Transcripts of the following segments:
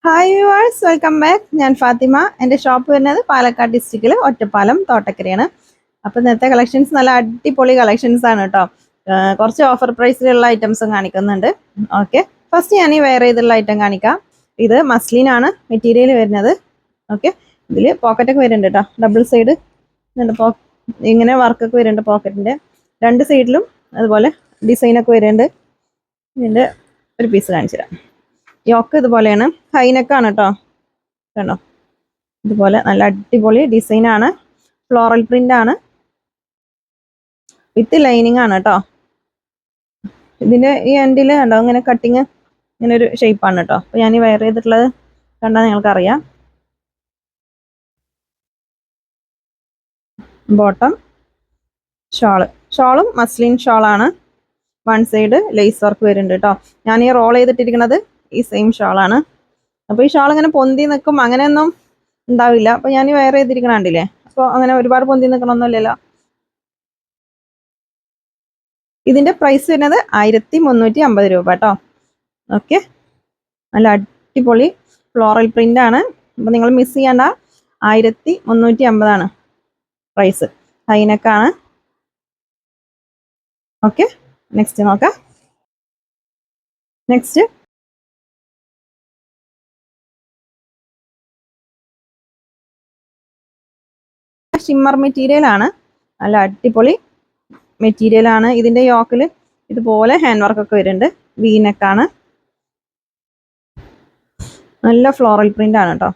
Hi viewers, welcome back. ഞാൻ ഫാത്തിമ. എൻ്റെ shop വരുന്നത് പാലക്കാട് ഡിസ്ട്രിക്റ്റിൽ ഒറ്റപ്പാലം തോട്ടക്കരയാണ്. അപ്പോൾ ഇന്നത്തെ കളക്ഷൻസ് നല്ല അടിപൊളി കളക്ഷൻസ് ആണ് കേട്ടോ. കുറച്ച് ഓഫർ പ്രൈസിലുള്ള ഐറ്റംസും കാണിക്കുന്നുണ്ട്. ഓക്കെ, ഫസ്റ്റ് ഞാൻ ഈ വെയർ ചെയ്തുള്ള ഐറ്റം കാണിക്കാം. ഇത് മസ്ലിൻ ആണ് മെറ്റീരിയൽ വരുന്നത്. ഓക്കെ, ഇതിൽ പോക്കറ്റൊക്കെ വരുന്നുണ്ട് കേട്ടോ. ഡബിൾ സൈഡ് ഇങ്ങനെ വർക്കൊക്കെ വരുന്നുണ്ട് പോക്കറ്റിൻ്റെ രണ്ട് സൈഡിലും. അതുപോലെ ഡിസൈനൊക്കെ വരുന്നുണ്ട്. ഇതിൻ്റെ ഒരു പീസ് കാണിച്ചു തരാം. യോക്ക് ഇതുപോലെയാണ്, ഹൈനെക്കാണ് കേട്ടോ. കണ്ടോ, ഇതുപോലെ നല്ല അടിപൊളി ഡിസൈൻ ആണ്. ഫ്ലോറൽ പ്രിന്റ് ആണ് വിത്ത് ലൈനിങ് ആണ് കേട്ടോ. ഇതിന്റെ ഈ എൻഡിൽ കണ്ടോ ഇങ്ങനെ കട്ടിങ്, ഇങ്ങനെ ഒരു ഷേപ്പാണ് കേട്ടോ. അപ്പൊ ഞാൻ ഈ വെയർ ചെയ്തിട്ടുള്ളത് കണ്ടാൽ നിങ്ങൾക്ക് അറിയാം. ബോട്ടം ഷോളും മസ്ലിൻ ഷോളാണ്. വൺ സൈഡ് ലേസ് വർക്ക് വരുന്നുണ്ട് കേട്ടോ. ഞാൻ ഈ റോൾ ചെയ്തിട്ടിരിക്കുന്നത് ഈ സെയിം ഷോളാണ്. അപ്പോൾ ഈ ഷാൾ ഇങ്ങനെ പൊന്തി നിൽക്കും അങ്ങനെയൊന്നും ഉണ്ടാവില്ല. അപ്പോൾ ഞാൻ വെയർ ചെയ്തിരിക്കണ കണ്ടില്ലേ, അപ്പോൾ അങ്ങനെ ഒരുപാട് പൊന്തി നിൽക്കണമൊന്നുമില്ലല്ലോ. ഇതിന്റെ പ്രൈസ് വരുന്നത് 1350 രൂപ കേട്ടോ. ഓക്കെ, നല്ല അടിപൊളി ഫ്ലോറൽ പ്രിന്റ് ആണ്. അപ്പോൾ നിങ്ങൾ മിസ് ചെയ്യേണ്ട, 1350 പ്രൈസ്. ഹൈനെക്കാണ്. ഓക്കെ, നെക്സ്റ്റ് നോക്കാം. നെക്സ്റ്റ് ഷിമ്മർ മെറ്റീരിയൽ ആണ്. നല്ല അടിപൊളി മെറ്റീരിയൽ ആണ്. ഇതിന്റെ യോക്കിൽ ഇതുപോലെ ഹാൻഡ് വർക്ക് ഒക്കെ വരുന്നുണ്ട്. വീനെക്കാണ്. നല്ല ഫ്ലോറൽ പ്രിന്റ് ആണ് കേട്ടോ.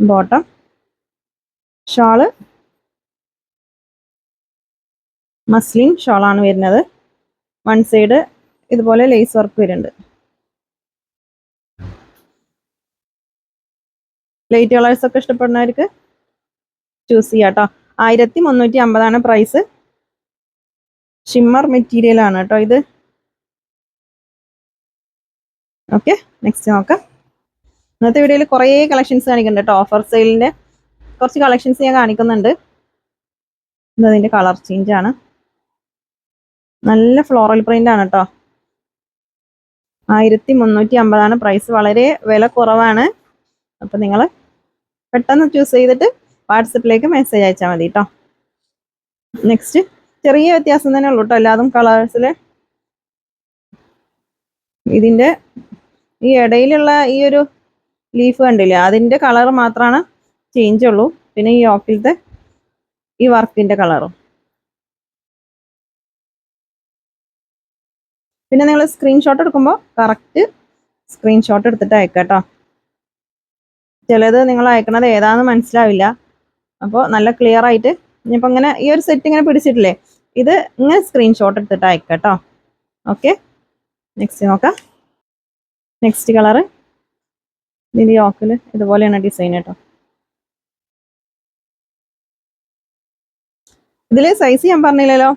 ബോട്ടം ഷാള് മസ്ലിൻ ഷോളാണ് വരുന്നത്. വൺ സൈഡ് ഇതുപോലെ ലേസ് വർക്ക് വരുന്നുണ്ട്. ലൈറ്റ് കളേഴ്സ് ഒക്കെ ഇഷ്ടപ്പെടുന്നവർക്ക് ചൂസ് ചെയ്യാം കേട്ടോ. 1350 പ്രൈസ്. ഷിമ്മർ മെറ്റീരിയൽ ആണ് കേട്ടോ ഇത്. ഓക്കെ, നെക്സ്റ്റ് നോക്കാം. ഇന്നത്തെ വീഡിയോയിൽ കുറേ കളക്ഷൻസ് കാണിക്കുന്നുണ്ട് കേട്ടോ. ഓഫർ സെയിലിന്റെ കുറച്ച് കളക്ഷൻസ് ഞാൻ കാണിക്കുന്നുണ്ട്. ഇതതിന്റെ കളർ ചേഞ്ച് ആണ്. നല്ല ഫ്ലോറൽ പ്രിന്റ് ആണ് കേട്ടോ. 1350 പ്രൈസ്. വളരെ വില കുറവാണ്. അപ്പൊ നിങ്ങൾ പെട്ടെന്ന് ചൂസ് ചെയ്തിട്ട് വാട്സപ്പിലേക്ക് മെസ്സേജ് അയച്ചാൽ മതി കേട്ടോ. നെക്സ്റ്റ് ചെറിയ വ്യത്യാസം തന്നെ ഉള്ളൂ കേട്ടോ എല്ലാതും കളേഴ്സില്. ഇതിന്റെ ഈ ഇടയിലുള്ള ഈ ഒരു ലീഫ് കണ്ടില്ലേ, അതിന്റെ കളർ മാത്രമാണ് ചേഞ്ച് ഉള്ളൂ. പിന്നെ ഈ യോക്കിലത്തെ ഈ വർക്കിന്റെ കളറും. പിന്നെ നിങ്ങൾ സ്ക്രീൻഷോട്ട് എടുക്കുമ്പോൾ കറക്റ്റ് സ്ക്രീൻഷോട്ട് എടുത്തിട്ട് അയക്കാം കേട്ടോ. ചിലത് നിങ്ങൾ അയക്കണത് ഏതാണെന്ന് മനസ്സിലാവില്ല. അപ്പോൾ നല്ല ക്ലിയർ ആയിട്ട് ഇനിയിപ്പോൾ ഇങ്ങനെ ഈ ഒരു സെറ്റ് ഇങ്ങനെ പിടിച്ചിട്ടില്ലേ, ഇത് ഇങ്ങനെ സ്ക്രീൻഷോട്ട് എടുത്തിട്ട് അയക്കാം കേട്ടോ. ഓക്കെ, നെക്സ്റ്റ് നോക്കാം. നെക്സ്റ്റ് കളറ് ഇതിൻ്റെ യോക്കിൽ ഇതുപോലെയാണ് ഡിസൈൻ കേട്ടോ. ഇതിൽ സൈസ് ഞാൻ പറഞ്ഞില്ലല്ലോ.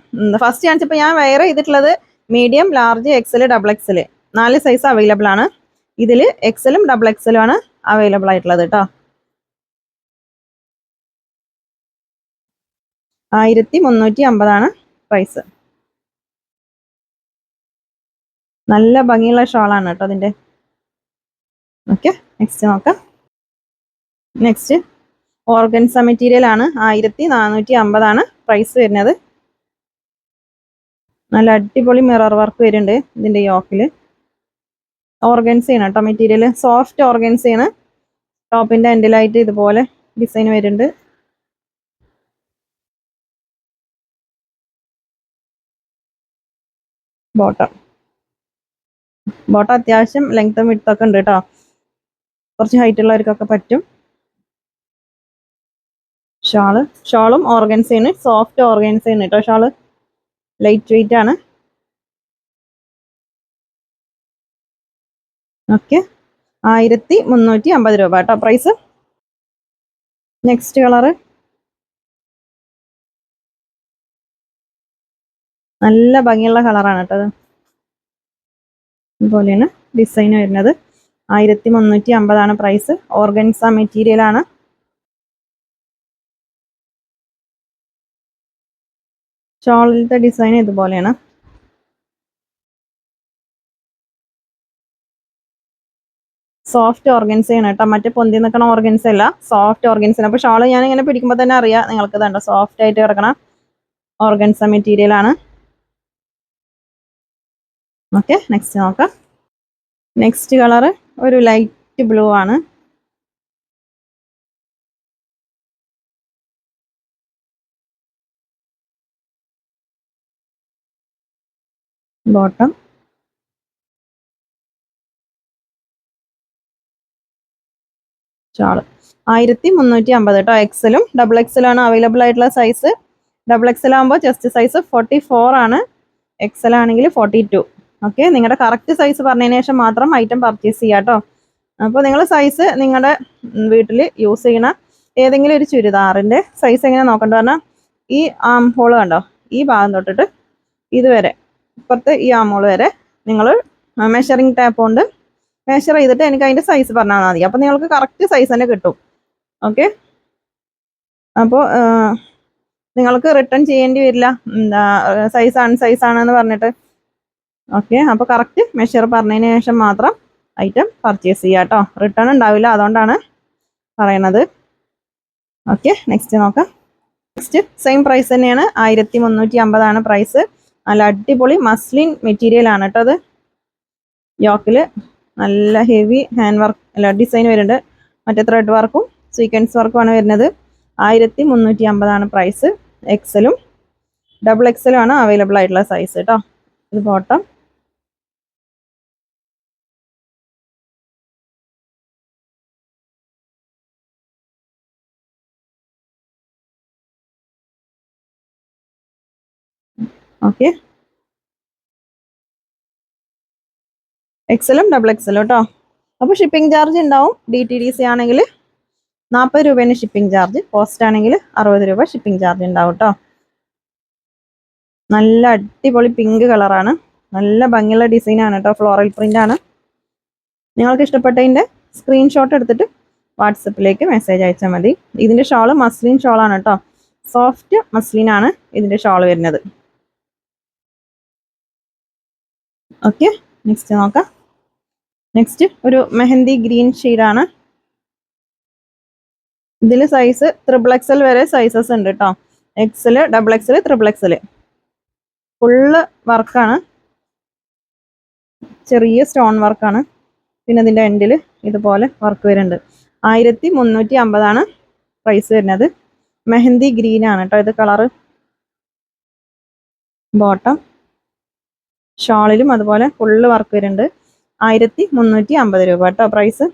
ഫസ്റ്റ് കാണിച്ചപ്പോൾ ഞാൻ വെയർ ചെയ്തിട്ടുള്ളത് medium, large, XL, double XL 4 size available ആണ്. ഇതിൽ എക്സലും ഡബിൾ എക്സലും ആണ് അവൈലബിൾ ആയിട്ടുള്ളത് കേട്ടോ. 1350 പ്രൈസ്. നല്ല ഭംഗിയുള്ള ഷോളാണ് കേട്ടോ അതിന്റെ. ഓക്കെ, നെക്സ്റ്റ് നോക്കാം. നെക്സ്റ്റ് ഓർഗൻസ മെറ്റീരിയൽ ആണ്. 1450 പ്രൈസ് വരുന്നത്. നല്ല അടിപൊളി മിറർ വർക്ക് വരുന്നുണ്ട് ഇതിന്റെ യോക്കില്. ഓർഗൻസയാണ് കേട്ടോ മെറ്റീരിയൽ. സോഫ്റ്റ് ഓർഗൻസയാണ്. ടോപ്പിന്റെ എൻഡിലായിട്ട് ഇതുപോലെ ഡിസൈൻ വരുന്നുണ്ട്. ബോട്ടം അത്യാവശ്യം ലെങ്ത്തും വിഡ്ത്തും ഉണ്ട് കേട്ടോ. കുറച്ച് ഹൈറ്റ് ഉള്ളവർക്കൊക്കെ പറ്റും. ഷാളും ഓർഗൻസയാണ്. സോഫ്റ്റ് ഓർഗൻസയാണ് കേട്ടോ ഷാള്. ലൈറ്റ് വെയിറ്റ് ആണ്. ഓക്കെ, 1350 രൂപ കേട്ടോ പ്രൈസ്. നെക്സ്റ്റ് കളറ് നല്ല ഭംഗിയുള്ള കളറാണ് കേട്ടോ. ഇതുപോലെയാണ് ഡിസൈൻ വരുന്നത്. 1350 പ്രൈസ്. ഓർഗൻസ മെറ്റീരിയൽ ആണ്. ഷോളിലത്തെ ഡിസൈൻ ഇതുപോലെയാണ്. സോഫ്റ്റ് ഓർഗൻസയാണ് കേട്ടോ, മറ്റേ പൊന്തി നിൽക്കണ ഓർഗൻസ് അല്ല, സോഫ്റ്റ് ഓർഗൻസാണ്. അപ്പോൾ ഷാള് ഞാൻ ഇങ്ങനെ പിടിക്കുമ്പോൾ തന്നെ അറിയാം നിങ്ങൾക്ക് ഇതുണ്ടോ, സോഫ്റ്റ് ആയിട്ട് കിടക്കണ ഓർഗൻസ മെറ്റീരിയൽ ആണ്. ഓക്കെ, നെക്സ്റ്റ് നോക്കാം. നെക്സ്റ്റ് കളർ ഒരു ലൈറ്റ് ബ്ലൂ ആണ്. ബോട്ടം, ഷാള് 1350 കേട്ടോ. എക്സലും ഡബിൾ എക്സലും ആണ് അവൈലബിൾ ആയിട്ടുള്ള സൈസ്. ഡബിൾ എക്സൽ ആകുമ്പോൾ ചെസ്റ്റ് സൈസ് 44 ആണ്, എക്സൽ ആണെങ്കിൽ 42. ഓക്കെ, നിങ്ങളുടെ കറക്റ്റ് സൈസ് പറഞ്ഞതിന് ശേഷം മാത്രം ഐറ്റം പർച്ചേസ് ചെയ്യാം കേട്ടോ. അപ്പോൾ നിങ്ങൾ സൈസ് നിങ്ങളുടെ വീട്ടിൽ യൂസ് ചെയ്യണ ഏതെങ്കിലും ഒരു ചുരിദാറിൻ്റെ സൈസ് എങ്ങനെ നോക്കണ്ട പറഞ്ഞാൽ, ഈ ആം ഹോൾ കണ്ടോ, ഈ ഭാഗം തൊട്ടിട്ട് ഇതുവരെ ഇപ്പുറത്ത് ഈ ആം ഹോൾ വരെ നിങ്ങൾ മെഷറിംഗ് ടാപ്പ് കൊണ്ട് മെഷർ ചെയ്തിട്ട് എനിക്ക് അതിൻ്റെ സൈസ് പറഞ്ഞാൽ മതി. അപ്പോൾ നിങ്ങൾക്ക് കറക്റ്റ് സൈസ് തന്നെ കിട്ടും. ഓക്കെ, അപ്പോൾ നിങ്ങൾക്ക് റിട്ടേൺ ചെയ്യേണ്ടി വരില്ല, എന്താ സൈസ് അൺസൈസ് ആണെന്ന് പറഞ്ഞിട്ട്. ഓക്കെ, അപ്പോൾ കറക്റ്റ് മെഷർ പറഞ്ഞതിന് ശേഷം മാത്രം ഐറ്റം പർച്ചേസ് ചെയ്യുക കേട്ടോ. റിട്ടേൺ ഉണ്ടാവില്ല, അതുകൊണ്ടാണ് പറയണത്. ഓക്കെ, നെക്സ്റ്റ് നോക്കാം. നെക്സ്റ്റ് സെയിം പ്രൈസ് തന്നെയാണ്, 1350 പ്രൈസ്. നല്ല അടിപൊളി മസ്ലിൻ മെറ്റീരിയൽ ആണ് കേട്ടോ. അത് യോക്കിൽ നല്ല ഹെവി ഹാൻഡ് വർക്ക് അല്ല ഡിസൈൻ വരുന്നുണ്ട്, മറ്റേ ത്രെഡ് വർക്കും സീക്വൻസ് വർക്കും ആണ് വരുന്നത്. 1350 പ്രൈസ്. എക്സലും ഡബിൾ എക്സലും ആണ് അവൈലബിൾ ആയിട്ടുള്ള സൈസ് കേട്ടോ. ഇത് ബോട്ടം, ഓക്കെ, എക്സലും ഡബിൾ എക്സലും കേട്ടോ. അപ്പോൾ ഷിപ്പിംഗ് ചാർജ് ഉണ്ടാവും. DTDC ആണെങ്കിൽ 40 രൂപയാണ് ഷിപ്പിംഗ് ചാർജ്, പോസ്റ്റ് ആണെങ്കിൽ 60 രൂപ ഷിപ്പിംഗ് ചാർജ് ഉണ്ടാവും കേട്ടോ. നല്ല അടിപൊളി പിങ്ക് കളറാണ്, നല്ല ഭംഗിയുള്ള ഡിസൈനാണ് കേട്ടോ, ഫ്ലോറൽ പ്രിന്റ് ആണ്. നിങ്ങൾക്ക് ഇഷ്ടപ്പെട്ടതിൻ്റെ സ്ക്രീൻഷോട്ട് എടുത്തിട്ട് വാട്സപ്പിലേക്ക് മെസ്സേജ് അയച്ചാൽ മതി. ഇതിൻ്റെ ഷാള് മസ്ലിൻ ഷാളാണ് കേട്ടോ, സോഫ്റ്റ് മസ്ലിൻ ആണ് ഇതിൻ്റെ ഷാള് വരുന്നത്. ഓക്കെ, നെക്സ്റ്റ് നോക്കാം. നെക്സ്റ്റ് ഒരു മെഹന്തി ഗ്രീൻ ഷെയ്ഡാണ്. ഇതിൽ സൈസ് XXL വരെ സൈസസ് ഉണ്ട് കേട്ടോ. XL, double XL, XXL. Full വർക്കാണ്, ചെറിയ സ്റ്റോൺ വർക്കാണ്. പിന്നെ ഇതിൻ്റെ എൻഡിൽ ഇതുപോലെ വർക്ക് വരുന്നുണ്ട്. 1350 പ്രൈസ് വരുന്നത്. മെഹന്തി ഗ്രീൻ ആണ് കേട്ടോ ഇത് കളറ്. ബോട്ടം, ഷാളിലും അതുപോലെ ഫുള്ള് വർക്ക് വരുന്നുണ്ട്. 1350 രൂപ കേട്ടോ പ്രൈസ്.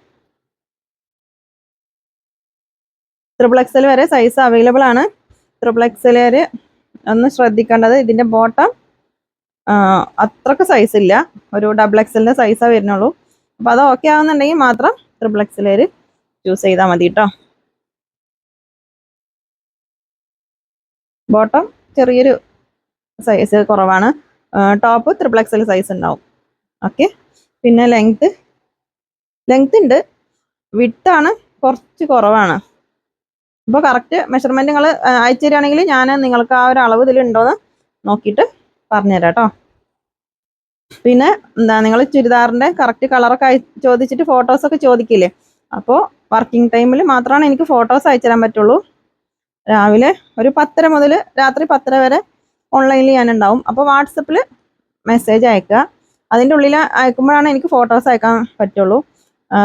XXL വരെ സൈസ് അവൈലബിൾ ആണ്. XXL വരെ ഒന്ന് ശ്രദ്ധിക്കേണ്ടത്, ഇതിൻ്റെ ബോട്ടം അത്രക്ക് സൈസ് ഇല്ല, ഒരു ഡബിൾ എക്സലിൻ്റെ സൈസാണ് വരുന്നുള്ളൂ. അപ്പോൾ അത് ഓക്കെ ആവുന്നുണ്ടെങ്കിൽ മാത്രം XXL ചൂസ് ചെയ്താൽ മതി കേട്ടോ. ബോട്ടം ചെറിയൊരു സൈസ് കുറവാണ്, ടോപ്പ് XXL സൈസ് ഉണ്ടാവും. ഓക്കെ, പിന്നെ ലെങ്ത് ഉണ്ട്, വിഡ്ത്താണ് കുറച്ച് കുറവാണ്. അപ്പോൾ കറക്റ്റ് മെഷർമെൻറ്റ് നിങ്ങൾ അയച്ചു തരികയാണെങ്കിൽ ഞാൻ നിങ്ങൾക്ക് ആ ഒരു അളവ് ഇതിലുണ്ടോയെന്ന് നോക്കിയിട്ട് പറഞ്ഞുതരാം കേട്ടോ. പിന്നെ എന്താ, നിങ്ങൾ ചുരിദാറിൻ്റെ കറക്റ്റ് കളറൊക്കെ ചോദിച്ചിട്ട് ഫോട്ടോസൊക്കെ ചോദിക്കില്ലേ, അപ്പോൾ വർക്കിംഗ് ടൈമിൽ മാത്രമാണ് എനിക്ക് ഫോട്ടോസ് അയച്ചു തരാൻ പറ്റുള്ളൂ. രാവിലെ ഒരു 10:30 മുതൽ രാത്രി 10:30 വരെ ഓൺലൈനിൽ ഞാനുണ്ടാവും. അപ്പോൾ വാട്സപ്പിൽ മെസ്സേജ് അയക്കുക, അതിൻ്റെ ഉള്ളിൽ അയക്കുമ്പോഴാണ് എനിക്ക് ഫോട്ടോസ് അയക്കാൻ പറ്റുള്ളൂ.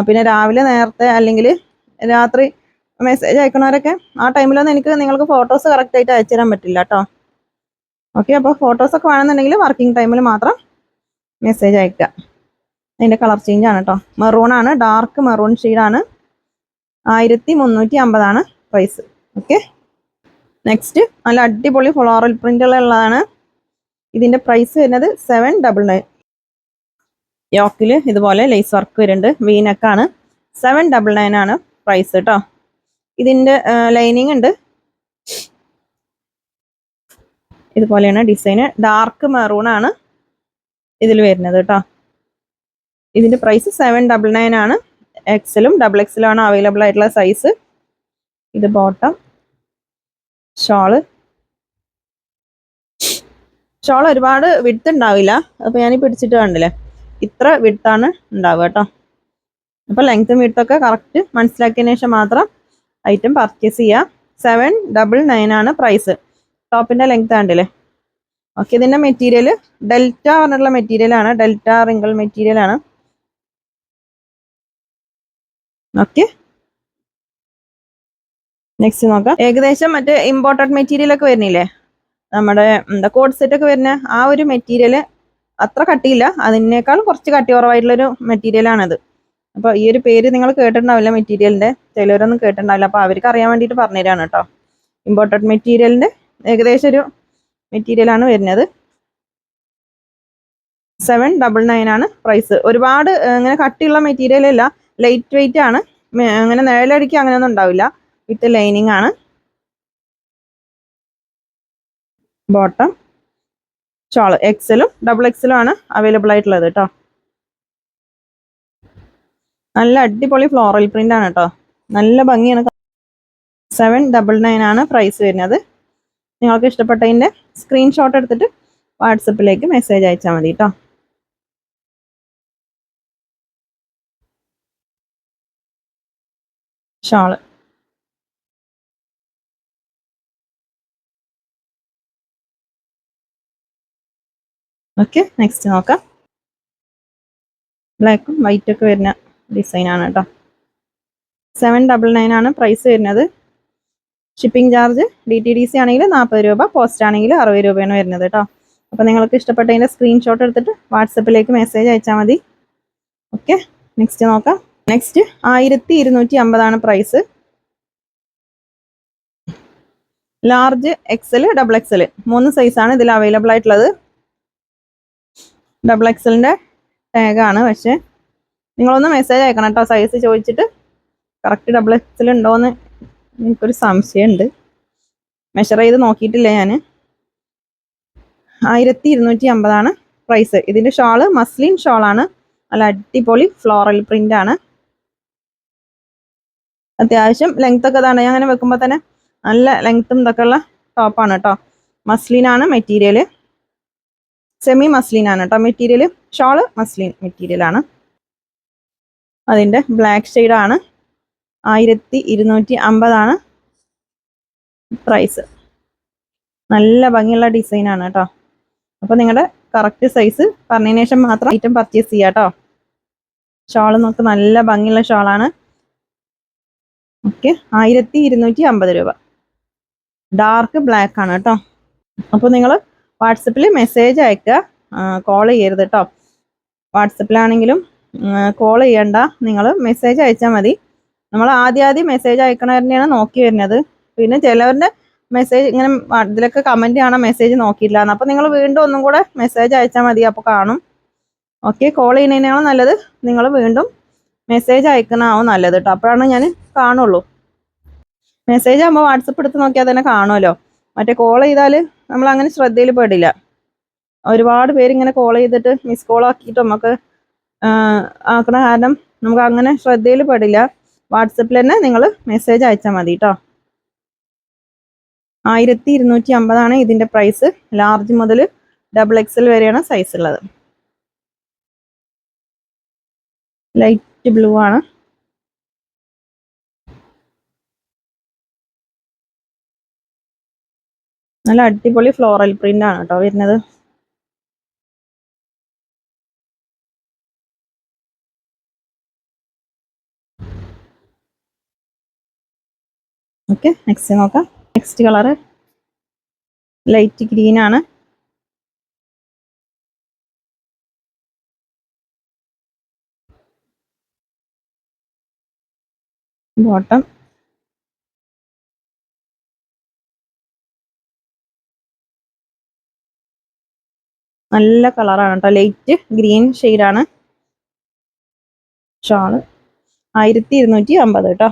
പിന്നെ രാവിലെ നേരത്തെ അല്ലെങ്കിൽ രാത്രി മെസ്സേജ് അയക്കണവരൊക്കെ ആ ടൈമിലൊന്നും എനിക്ക് നിങ്ങൾക്ക് ഫോട്ടോസ് കറക്റ്റായിട്ട് അയച്ചു തരാൻ പറ്റില്ല കേട്ടോ. ഓക്കെ, അപ്പോൾ ഫോട്ടോസൊക്കെ വേണമെന്നുണ്ടെങ്കിൽ വർക്കിംഗ് ടൈമിൽ മാത്രം മെസ്സേജ് അയക്കുക. അതിൻ്റെ കളർ ചേഞ്ച് ആണ് കേട്ടോ, മെറൂണാണ്, ഡാർക്ക് മെറൂൺ ഷെയ്ഡാണ്. 1350 പ്രൈസ്. ഓക്കെ, നെക്സ്റ്റ് നല്ല അടിപൊളി ഫ്ലോറൽ പ്രിന്റുകളുള്ളതാണ്. ഇതിൻ്റെ പ്രൈസ് വരുന്നത് 799. യോക്കിൽ ഇതുപോലെ ലേസ് വർക്ക് വരുന്നുണ്ട്, വീനക്കാണ്. 799 പ്രൈസ് കേട്ടോ. ഇതിൻ്റെ ലൈനിങ് ഉണ്ട്, ഇതുപോലെയാണ് ഡിസൈന്. ഡാർക്ക് മെറൂൺ ആണ് ഇതിൽ വരുന്നത് കേട്ടോ. ഇതിൻ്റെ പ്രൈസ് 799. എക്സലും ഡബിൾ എക്സലും ആണ് അവൈലബിൾ ആയിട്ടുള്ള സൈസ്. ഇത് ബോട്ടം, ഷോള് ഒരുപാട് വിഡ്ത്ത് ഉണ്ടാവില്ല, അപ്പോൾ ഞാൻ പിടിച്ചിട്ട് കണ്ടില്ലേ, ഇത്ര വിഡ്ത്താണ് ഉണ്ടാവുക കേട്ടോ. അപ്പോൾ ലെങ്ത്തും വിഡ്ത്തൊക്കെ കറക്റ്റ് മനസ്സിലാക്കിയതിന് ശേഷം മാത്രം ഐറ്റം പർച്ചേസ് ചെയ്യുക. 799 ആണ് പ്രൈസ്. ടോപ്പിന്റെ ലെങ്ത് കണ്ടില്ലേ? ഓക്കെ, ഇതിന്റെ മെറ്റീരിയൽ ഡെൽറ്റ പറഞ്ഞിട്ടുള്ള മെറ്റീരിയൽ ആണ്. ഡെൽറ്റ റിങ്കിൾ മെറ്റീരിയൽ ആണ്. ഓക്കെ, നെക്സ്റ്റ് നോക്കാം. ഏകദേശം മറ്റേ ഇമ്പോർട്ടഡ് മെറ്റീരിയൽ ഒക്കെ വരുന്നില്ലേ, നമ്മുടെ കോഡ് സെറ്റ് ഒക്കെ വരുന്ന ആ ഒരു മെറ്റീരിയൽ അത്ര കട്ടിയില്ല, അതിനേക്കാൾ കുറച്ച് കട്ടി കുറവായിട്ടുള്ളൊരു മെറ്റീരിയൽ ആണത്. അപ്പോൾ ഈ ഒരു പേര് നിങ്ങൾ കേട്ടിട്ടുണ്ടാവില്ല മെറ്റീരിയലിന്റെ, ചിലവരൊന്നും കേട്ടിട്ടുണ്ടാവില്ല. അപ്പോൾ അവർക്ക് അറിയാൻ വേണ്ടിയിട്ട് പറഞ്ഞുതരാണ് കേട്ടോ. ഇമ്പോർട്ടഡ് മെറ്റീരിയലിന്റെ ഏകദേശം ഒരു മെറ്റീരിയൽ ആണ് വരുന്നത്. 799 ആണ് പ്രൈസ്. ഒരുപാട് ഇങ്ങനെ കട്ടിയുള്ള മെറ്റീരിയൽ അല്ല, ലൈറ്റ് വെയിറ്റ് ആണ്. അങ്ങനെ നിഴലടിക്കുക അങ്ങനെയൊന്നും ഉണ്ടാവില്ല. വിത്ത് ലൈനിങ് ആണ്. ബോട്ടം ഷോള് എക്സലും ഡബിൾ എക്സലും ആണ് അവൈലബിൾ ആയിട്ടുള്ളത് കേട്ടോ. നല്ല അടിപൊളി ഫ്ലോറൽ പ്രിന്റ് ആണ് കേട്ടോ, നല്ല ഭംഗിയാണ്. 799 ആണ് പ്രൈസ് വരുന്നത്. നിങ്ങൾക്ക് ഇഷ്ടപ്പെട്ടതിന്റെ സ്ക്രീൻഷോട്ട് എടുത്തിട്ട് വാട്സപ്പിലേക്ക് മെസ്സേജ് അയച്ചാൽ മതി കേട്ടോ. ഷോള് ഓക്കെ, നെക്സ്റ്റ് നോക്കാം. ബ്ലാക്കും വൈറ്റ് ഒക്കെ വരുന്ന ഡിസൈൻ ആണ് കേട്ടോ. 799 ആണ് പ്രൈസ് വരുന്നത്. ഷിപ്പിംഗ് ചാർജ് DTDC ആണെങ്കിൽ 40 രൂപ, പോസ്റ്റ് ആണെങ്കിൽ 60 രൂപയാണ് വരുന്നത് കേട്ടോ. അപ്പോൾ നിങ്ങൾക്ക് ഇഷ്ടപ്പെട്ടതിന്റെ സ്ക്രീൻഷോട്ട് എടുത്തിട്ട് വാട്സപ്പിലേക്ക് മെസ്സേജ് അയച്ചാൽ മതി. ഓക്കെ, നെക്സ്റ്റ് നോക്കാം. നെക്സ്റ്റ് 1250 ആണ് price. Large, XL, double XL 3 സൈസാണ് ഇതിൽ അവൈലബിൾ ആയിട്ടുള്ളത്. ഡബിൾ എക്സലിന്റെ ടാഗാണ്, പക്ഷെ നിങ്ങളൊന്ന് മെസ്സേജ് അയക്കണം കേട്ടോ, സൈസ് ചോദിച്ചിട്ട്. കറക്റ്റ് ഡബിൾ എക്സൽ ഉണ്ടോയെന്ന് എനിക്കൊരു സംശയമുണ്ട്, മെഷർ ചെയ്ത് നോക്കിയിട്ടില്ല ഞാൻ. 1250 ആണ് പ്രൈസ്. ഇതിന്റെ ഷോള് മസ്ലിൻ ഷോളാണ്, നല്ല അടിപൊളി ഫ്ലോറൽ പ്രിന്റ് ആണ്. അത്യാവശ്യം ലെങ്ത് ഒക്കെ ഇതാണ്, ഞാൻ അങ്ങനെ വെക്കുമ്പോൾ തന്നെ നല്ല ലെങ്ത്തും ഇതൊക്കെ ഉള്ള ടോപ്പാണ് കേട്ടോ. മസ്ലിൻ ആണ് മെറ്റീരിയൽ, സെമി മസ്ലിൻ ആണ് കേട്ടോ മെറ്റീരിയൽ. ഷോള് മസ്ലിൻ മെറ്റീരിയൽ ആണ്. അതിന്റെ ബ്ലാക്ക് ഷെയ്ഡ് ആണ്. 1250 ആണ് പ്രൈസ്. നല്ല ഭംഗിയുള്ള ഡിസൈൻ ആണ് കേട്ടോ. അപ്പോൾ നിങ്ങളുടെ കറക്റ്റ് സൈസ് പറഞ്ഞതിന് ശേഷം മാത്രം ഐറ്റം പർച്ചേസ് ചെയ്യുക കേട്ടോ. ഷോള് നോക്ക്, നല്ല ഭംഗിയുള്ള ഷോളാണ്. ഓക്കെ, 1250 രൂപ. ഡാർക്ക് ബ്ലാക്ക് ആണ് കേട്ടോ. അപ്പോൾ നിങ്ങൾ വാട്സപ്പിൽ മെസ്സേജ് അയക്കുക, കോൾ ചെയ്യരുത് കേട്ടോ. വാട്സപ്പിലാണെങ്കിലും കോൾ ചെയ്യണ്ട, നിങ്ങൾ മെസ്സേജ് അയച്ചാൽ മതി. നമ്മൾ ആദ്യം മെസ്സേജ് അയക്കണ തന്നെയാണ് നോക്കി വരുന്നത്. പിന്നെ ചിലവരുടെ മെസ്സേജ് ഇങ്ങനെ ഇതിലൊക്കെ കമന്റ് കാണാൻ മെസ്സേജ് നോക്കിയില്ല, അപ്പോൾ നിങ്ങൾ വീണ്ടും ഒന്നും കൂടെ മെസ്സേജ് അയച്ചാൽ മതി, അപ്പോൾ കാണും. ഓക്കെ, കോൾ ചെയ്യുന്നതിനാണ് നല്ലത്, നിങ്ങൾ വീണ്ടും മെസ്സേജ് അയക്കണമാവും നല്ലത് കേട്ടോ, അപ്പോഴാണ് ഞാൻ കാണുള്ളൂ. മെസ്സേജ് ആകുമ്പോൾ വാട്സപ്പ് എടുത്ത് നോക്കിയാൽ തന്നെ കാണുമല്ലോ. മറ്റേ കോൾ ചെയ്താൽ നമ്മൾ അങ്ങനെ ശ്രദ്ധയിൽ പെടില്ല. ഒരുപാട് പേര് ഇങ്ങനെ കോൾ ചെയ്തിട്ട് മിസ് കോൾ ആക്കിയിട്ട് നമുക്ക് ആക്കണ കാരണം നമുക്ക് അങ്ങനെ ശ്രദ്ധയിൽ പെടില്ല. വാട്സപ്പിൽ തന്നെ നിങ്ങൾ മെസ്സേജ് അയച്ചാൽ മതി കേട്ടോ. 1250 ആണ് ഇതിന്റെ പ്രൈസ്. ലാർജ് മുതൽ ഡബിൾ എക്സൽ വരെയാണ് സൈസ് ഉള്ളത്. ലൈറ്റ് ബ്ലൂ ആണ്. നല്ല അടിപൊളി ഫ്ലോറൽ പ്രിന്റ് ആണ് കേട്ടോ വരുന്നത്. ഓക്കെ, നെക്സ്റ്റ് നോക്കാം. നെക്സ്റ്റ് കളറ് ലൈറ്റ് ഗ്രീൻ ആണ്. ബോട്ടം നല്ല കളറാണ് കേട്ടോ, ലൈറ്റ് ഗ്രീൻ ഷെയ്ഡാണ്. ഷാള് 1250 കേട്ടോ.